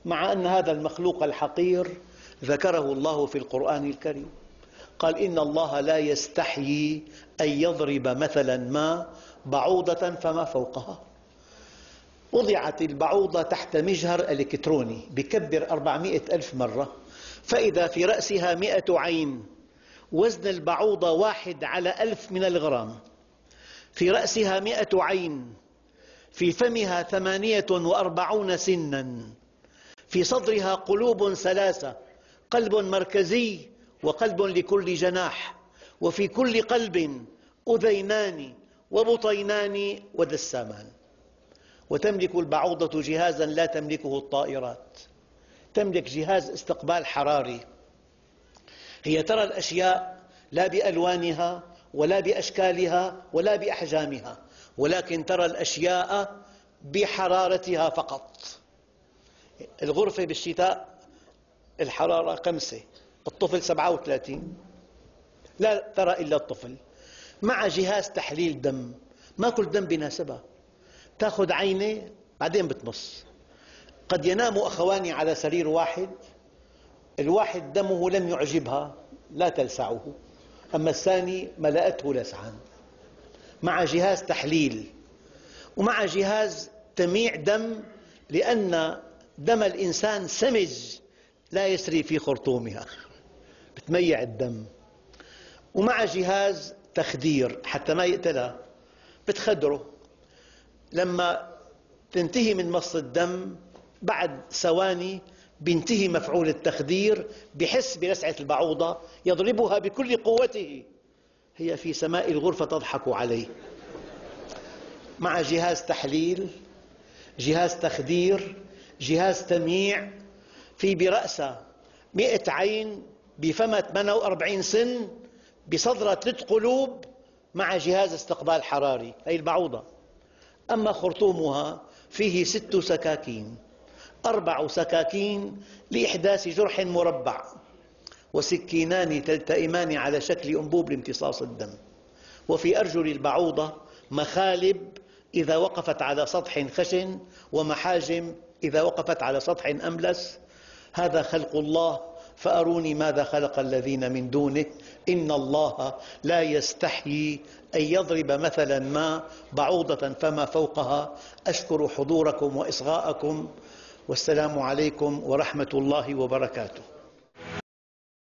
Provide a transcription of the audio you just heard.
مع أن هذا المخلوق الحقير ذكره الله في القرآن الكريم، قال إن الله لا يستحيي أن يضرب مثلا ما بعوضة فما فوقها. وضعت البعوضة تحت مجهر إلكتروني بكبر 400 ألف مرة، فإذا في رأسها 100 عين، وزن البعوضة 1/1000 من الغرام، في رأسها 100 عين، في فمها 48 سنا، في صدرها قلوب 3، قلب مركزي وقلب لكل جناح، وفي كل قلب أذينان وبطينان ودسامان. وتملك البعوضة جهازا لا تملكه الطائرات، تملك جهاز استقبال حراري. هي ترى الأشياء لا بألوانها ولا بأشكالها ولا بأحجامها، ولكن ترى الأشياء بحرارتها فقط. الغرفة بالشتاء الحرارة 5، الطفل 37، لا ترى إلا الطفل. مع جهاز تحليل دم، ما كل دم بيناسبها، تأخذ عينة بعدين بتمص. قد ينام أخوان على سرير واحد، الواحد دمه لم يعجبها لا تلسعه، أما الثاني ملأته لسعا. مع جهاز تحليل ومع جهاز تميع دم، لأن دم الإنسان سمج لا يسري في خرطومها، بتميع الدم. ومع جهاز تخدير حتى ما يقتلها، بتخدره. لما تنتهي من مص الدم بعد ثواني بينتهي مفعول التخدير، بحس بلسعة البعوضة يضربها بكل قوته، هي في سماء الغرفة تضحك عليه. مع جهاز تحليل، جهاز تخدير، جهاز تمييع، في برأسه 100 عين، بفمه 48 سن، بصدرها 3 قلوب، مع جهاز استقبال حراري. هي البعوضة. أما خرطومها فيه 6 سكاكين، 4 سكاكين لإحداث جرح مربع، وسكينان تلتئمان على شكل أنبوب لامتصاص الدم. وفي أرجل البعوضة مخالب إذا وقفت على سطح خشن، ومحاجم إذا وقفت على سطح أملس. هذا خلق الله، فأروني ماذا خلق الذين من دونه. إن الله لا يستحيي أن يضرب مثلا ما بعوضة فما فوقها. أشكر حضوركم وإصغاءكم، والسلام عليكم ورحمة الله وبركاته.